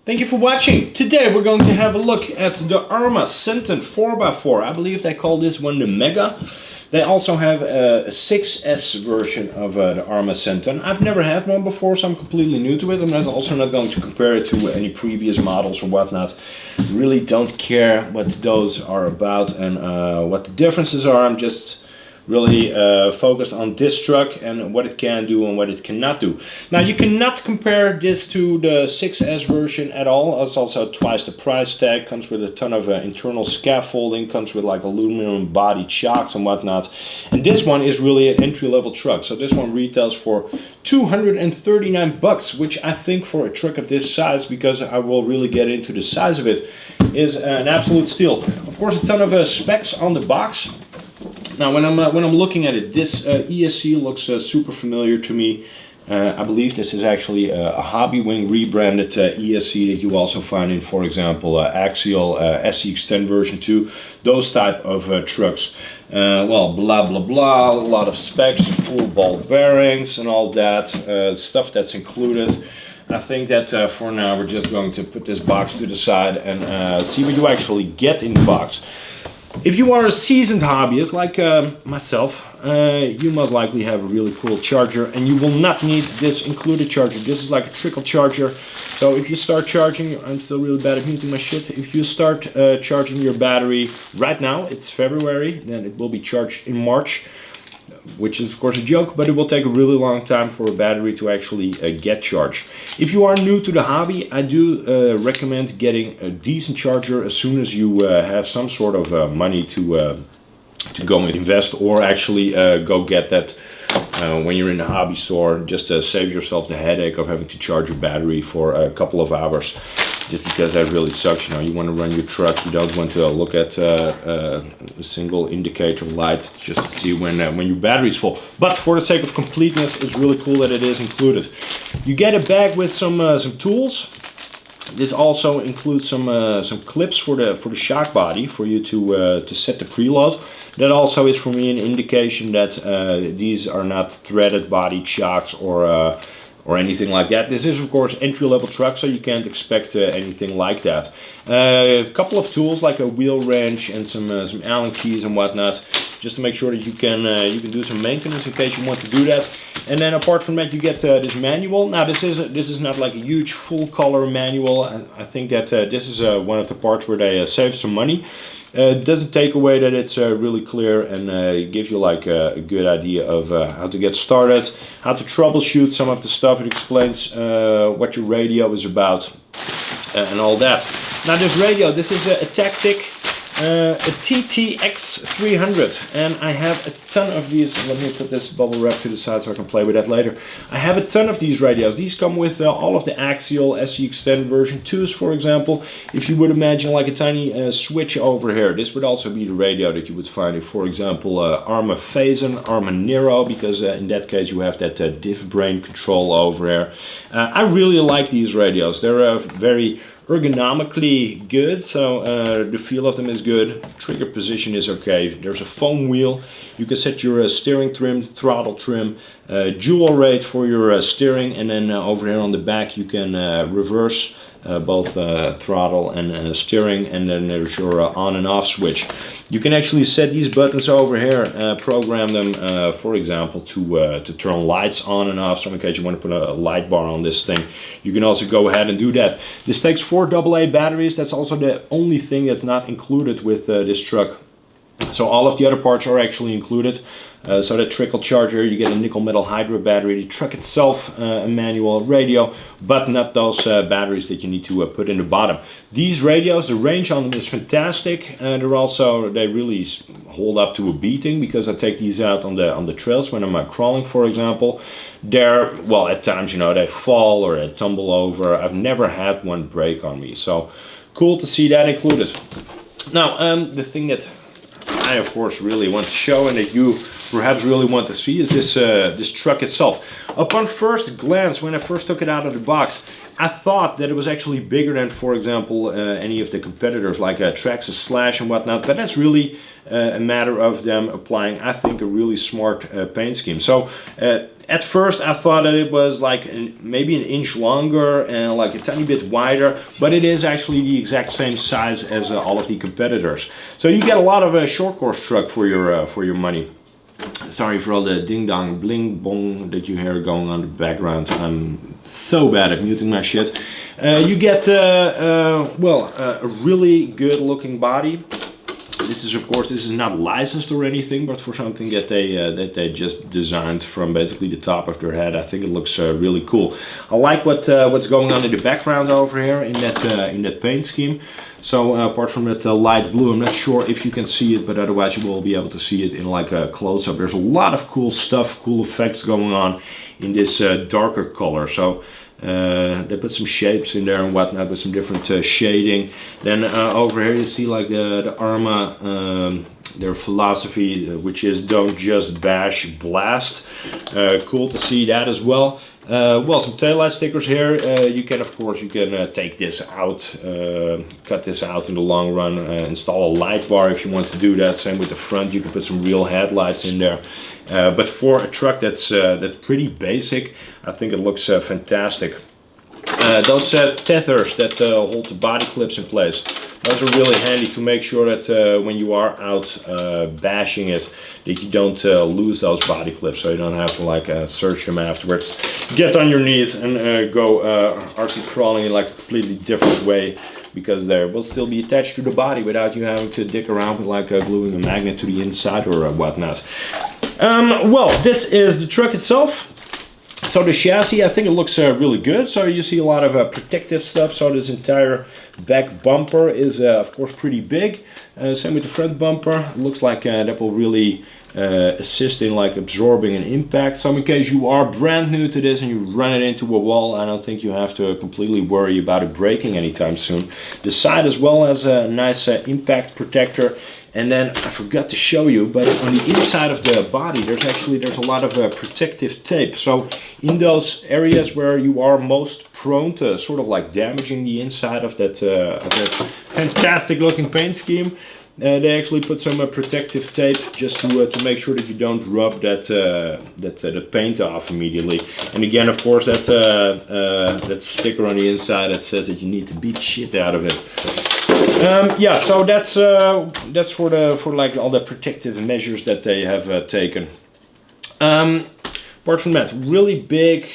Thank you for watching. Today we're going to have a look at the Arrma Senton 4x4. I believe they call this one the Mega. They also have a 6S version of the Arrma Senton. I've never had one before, so I'm completely new to it. I'm also not going to compare it to any previous models or whatnot. Really don't care what those are about and what the differences are. I'm just really focused on this truck and what it can do and what it cannot do. Now you cannot compare this to the 6S version at all. It's also twice the price tag, comes with a ton of internal scaffolding, comes with like aluminum body shocks and whatnot. And this one is really an entry-level truck. So this one retails for $239, which I think for a truck of this size, because I will really get into the size of it, is an absolute steal. Of course, a ton of specs on the box. Now, when I'm looking at it, this ESC looks super familiar to me. I believe this is actually a Hobbywing rebranded ESC that you also find in, for example, Axial SCX10 version 2, those type of trucks. Well, blah blah blah, a lot of specs, full ball bearings and all that stuff that's included. I think that for now we're just going to put this box to the side and see what you actually get in the box. If you are a seasoned hobbyist like myself, you most likely have a really cool charger, and you will not need this included charger. This is like a trickle charger. So if you start charging, I'm still really bad at muting my shit. If you start charging your battery right now, it's February, then it will be charged in March. Which is of course a joke, but it will take a really long time for a battery to actually get charged. If you are new to the hobby, I do recommend getting a decent charger as soon as you have some sort of money to go and invest, or actually go get that when you're in the hobby store, just to save yourself the headache of having to charge your battery for a couple of hours. Just because that really sucks, you know, you want to run your truck, you don't want to look at a single indicator light just to see when your battery is full. But for the sake of completeness, it's really cool that it is included. You get a bag with some tools. This also includes some clips for the shock body for you to set the preload. That also is for me an indication that these are not threaded body shocks or anything like that. This is of course entry-level truck, so you can't expect anything like that. A couple of tools like a wheel wrench and some Allen keys and whatnot, just to make sure that you can do some maintenance in case you want to do that. And then apart from that, you get this manual. Now this is not like a huge full color manual. I think that this is one of the parts where they save some money. It doesn't take away that it's really clear, and it gives you like a good idea of how to get started, how to troubleshoot some of the stuff. It explains what your radio is about and all that. Now this radio, this is a Tactic TTX300, and I have a ton of these. Let me put this bubble wrap to the side so I can play with that later. I have a ton of these radios. These come with all of the Axial SCX10 version 2s, for example. If you would imagine like a tiny switch over here, this would also be the radio that you would find in, for example, Arrma Phazon, Arrma Nero, because in that case you have that diff brain control over here. I really like these radios. They're very ergonomically good, so the feel of them is good. Trigger position is okay. There's a foam wheel. You can set your steering trim, throttle trim, dual rate for your steering, and then over here on the back you can reverse both throttle and steering, and then there's your on and off switch. You can actually set these buttons over here, program them, for example, to turn lights on and off. So in case you want to put a light bar on this thing, you can also go ahead and do that. This takes 4 AA batteries. That's also the only thing that's not included with this truck. So all of the other parts are actually included. So that trickle charger, you get a nickel metal hydro battery, the truck itself, a manual radio, but not those batteries that you need to put in the bottom. These radios, the range on them is fantastic. They really hold up to a beating, because I take these out on the trails when I'm crawling, for example. They're, well, at times, you know, they fall or they tumble over. I've never had one break on me, so cool to see that included. Now, the thing that I of course really want to show, and that you perhaps really want to see, is this truck itself. Upon first glance, when I first took it out of the box, I thought that it was actually bigger than, for example, any of the competitors like Traxxas Slash and whatnot, but that's really a matter of them applying, I think, a really smart paint scheme. So at first I thought that it was like maybe an inch longer and like a tiny bit wider, but it is actually the exact same size as all of the competitors. So you get a lot of a short course truck for your money. Sorry for all the ding dong bling bong that you hear going on in the background. I'm so bad at muting my shit. You get well, a really good looking body. This is, of course, this is not licensed or anything, but for something that they just designed from basically the top of their head. I think it looks really cool. I like what's going on in the background over here in that paint scheme. So apart from that light blue, I'm not sure if you can see it, but otherwise you will be able to see it in like a close-up. There's a lot of cool stuff, cool effects going on in this darker color. So they put some shapes in there and whatnot with some different shading. Then over here you see like the Arrma, their philosophy, which is don't just bash, blast. Cool to see that as well. Well, some taillight stickers here. You can, of course, take this out, cut this out in the long run, install a light bar if you want to do that. Same with the front, you can put some real headlights in there. But for a truck that's pretty basic, I think it looks fantastic. Those tethers that hold the body clips in place, those are really handy to make sure that when you are out bashing it, that you don't lose those body clips, so you don't have to like search them afterwards. Get on your knees and go RC crawling in like a completely different way, because they will still be attached to the body without you having to dick around with like gluing a magnet to the inside or whatnot. Well, this is the truck itself. So the chassis, I think it looks really good. So you see a lot of protective stuff. So this entire back bumper is of course pretty big. Same with the front bumper. It looks like that will really assist in like absorbing an impact. So in case you are brand new to this and you run it into a wall, I don't think you have to completely worry about it breaking anytime soon. The side as well has a nice impact protector. And then I forgot to show you, but on the inside of the body there's a lot of protective tape. So in those areas where you are most prone to sort of like damaging the inside of that fantastic looking paint scheme, they actually put some protective tape just to make sure that you don't rub the paint off immediately. And again, of course, that sticker on the inside that says that you need to beat shit out of it. Yeah, so that's for like all the protective measures that they have taken. Apart from that, really big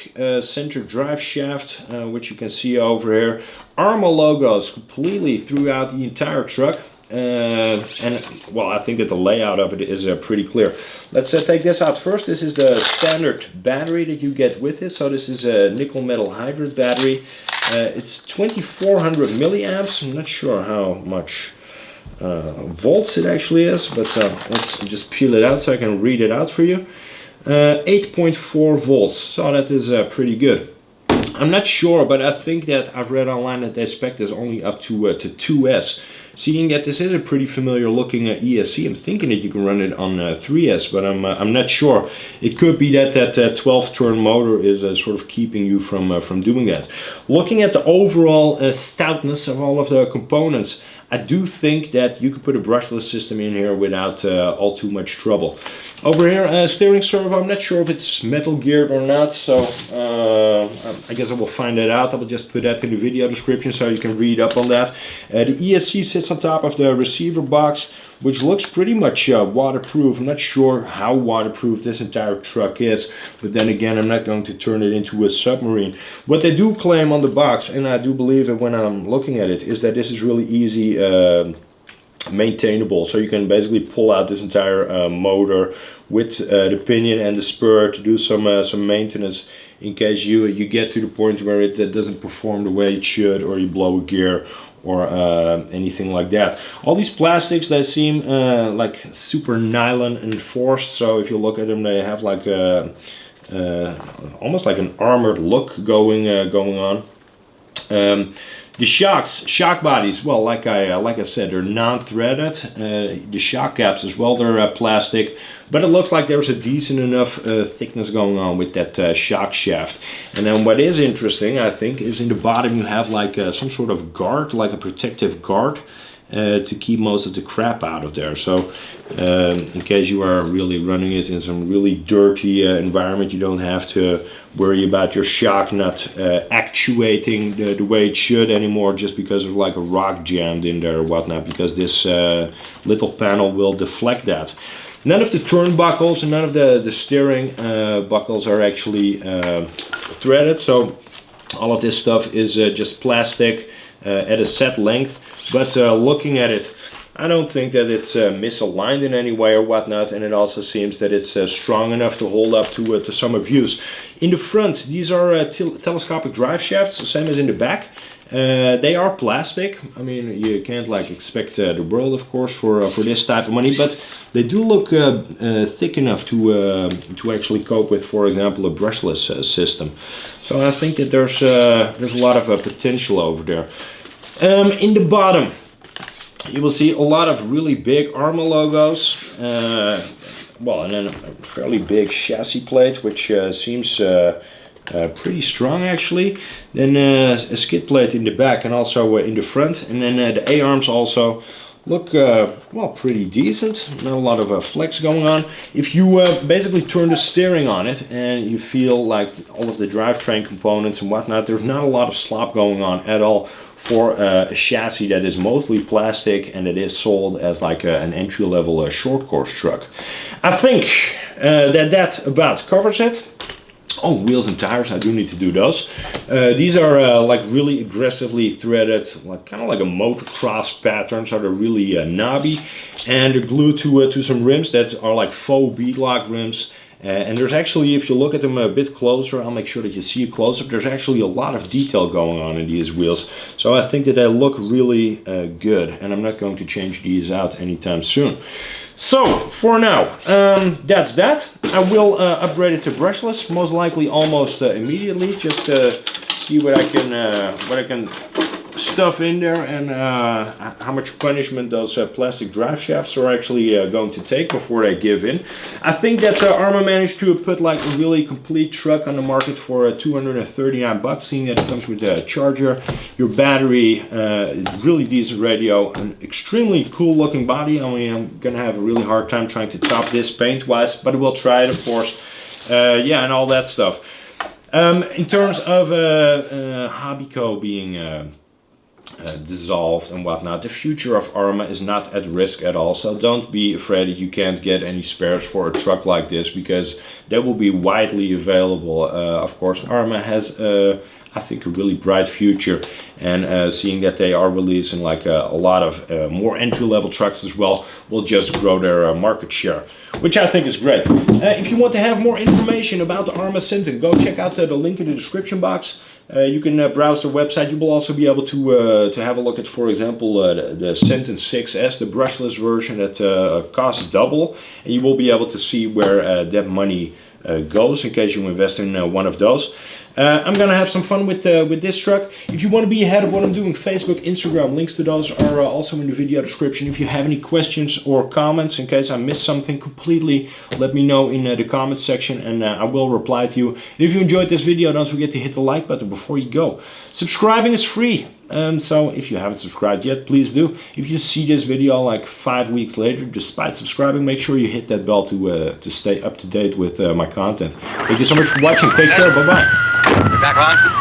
center drive shaft, which you can see over here. Arrma logos completely throughout the entire truck. And well, I think that the layout of it is pretty clear. Let's take this out first. This is the standard battery that you get with it. So this is a nickel metal hydride battery. It's 2400 milliamps. I'm not sure how much volts it actually is, but let's just peel it out so I can read it out for you. 8.4 volts, so that is pretty good. I'm not sure, but I think that I've read online that they spec this only up to 2S. Seeing that this is a pretty familiar looking ESC, I'm thinking that you can run it on 3S, but I'm not sure. It could be that 12-turn motor is sort of keeping you from doing that. Looking at the overall stoutness of all of the components, I do think that you could put a brushless system in here without all too much trouble. Over here, steering servo, I'm not sure if it's metal geared or not, so I guess I will find that out. I will just put that in the video description so you can read up on that. The ESC sits on top of the receiver box, which looks pretty much waterproof. I'm not sure how waterproof this entire truck is, but then again, I'm not going to turn it into a submarine. What they do claim on the box, and I do believe it when I'm looking at it, is that this is really easy maintainable. So you can basically pull out this entire motor with the pinion and the spur to do some maintenance in case you get to the point where it doesn't perform the way it should, or you blow a gear or anything like that. All these plastics, they seem like super nylon enforced, so if you look at them, they have like a almost like an armored look going on. The shock bodies, well, like I said, they're non-threaded. The shock caps as well, they're plastic, but it looks like there's a decent enough thickness going on with that shock shaft. And then what is interesting, I think, is in the bottom you have like some sort of guard, like a protective guard, to keep most of the crap out of there. So in case you are really running it in some really dirty environment, you don't have to worry about your shock not actuating the way it should anymore just because of like a rock jammed in there or whatnot, because this little panel will deflect that. None of the turnbuckles and none of the steering buckles are actually threaded, so all of this stuff is just plastic at a set length. But looking at it, I don't think that it's misaligned in any way or whatnot, and it also seems that it's strong enough to hold up to some abuse. In the front, these are telescopic drive shafts, same as in the back. They are plastic. I mean, you can't like expect the world, of course, for this type of money, but they do look thick enough to actually cope with, for example, a brushless system. So I think that there's a lot of potential over there. In the bottom, you will see a lot of really big Arrma logos. Well, and then a fairly big chassis plate, which seems pretty strong actually. Then a skid plate in the back and also in the front. And then the A-arms also look, well, pretty decent. Not a lot of flex going on. If you basically turn the steering on it and you feel like all of the drivetrain components and whatnot, there's not a lot of slop going on at all for a chassis that is mostly plastic and it is sold as like an entry-level short course truck. I think that about covers it. Oh, wheels and tires, I do need to do those. These are like really aggressively threaded, like kind of like a motocross pattern, so they're really knobby. And they're glued to some rims that are like faux beadlock rims. And there's actually, if you look at them a bit closer, I'll make sure that you see a close-up, there's actually a lot of detail going on in these wheels. So I think that they look really good, and I'm not going to change these out anytime soon. So, for now, that's that. I will upgrade it to brushless, most likely almost immediately, just to see what I can stuff in there and how much punishment those plastic drive shafts are actually going to take before they give in. I think that Arrma managed to put like a really complete truck on the market for 239 bucks, seeing that it comes with a charger, your battery, really decent radio, an extremely cool looking body. I mean, I'm gonna have a really hard time trying to top this paint wise, but we'll try it, of course. Yeah, and all that stuff. In terms of Hobbyco being dissolved and whatnot, the future of Arrma is not at risk at all, so don't be afraid that you can't get any spares for a truck like this, because they will be widely available. Of course, Arrma has I think a really bright future, and seeing that they are releasing like a lot of more entry-level trucks as well will just grow their market share, which I think is great. If you want to have more information about the Arrma Senton, go check out the link in the description box. You can browse the website. You will also be able to have a look at, for example, the Senton 6S, the brushless version that costs double, and you will be able to see where that money goes in case you invest in one of those. I'm gonna have some fun with this truck. If you want to be ahead of what I'm doing, Facebook, Instagram, links to those are also in the video description. If you have any questions or comments, in case I missed something completely, let me know in the comments section, and I will reply to you. And if you enjoyed this video, don't forget to hit the like button before you go. Subscribing is free, so if you haven't subscribed yet, please do. If you see this video like 5 weeks later, despite subscribing, make sure you hit that bell to stay up to date with my content. Thank you so much for watching. Take care. Bye-bye. Back on.